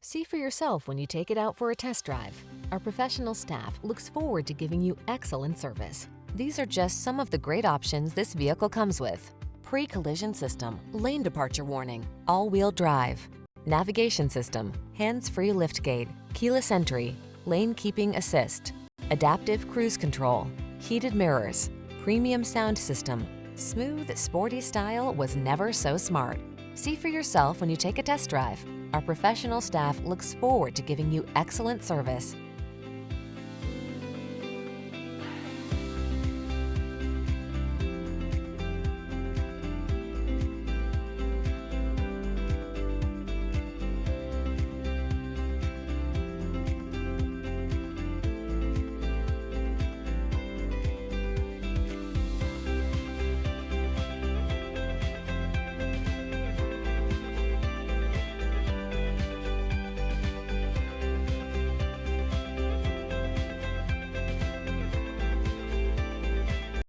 See for yourself when you take it out for a test drive. Our professional staff looks forward to giving you excellent service. These are just some of the great options this vehicle comes with: pre-collision system, lane departure warning, all-wheel drive, navigation system, hands-free liftgate, keyless entry, lane keeping assist, adaptive cruise control, heated mirrors, premium sound system. Smooth, sporty style was never so smart. See for yourself when you take a test drive. Our professional staff looks forward to giving you excellent service.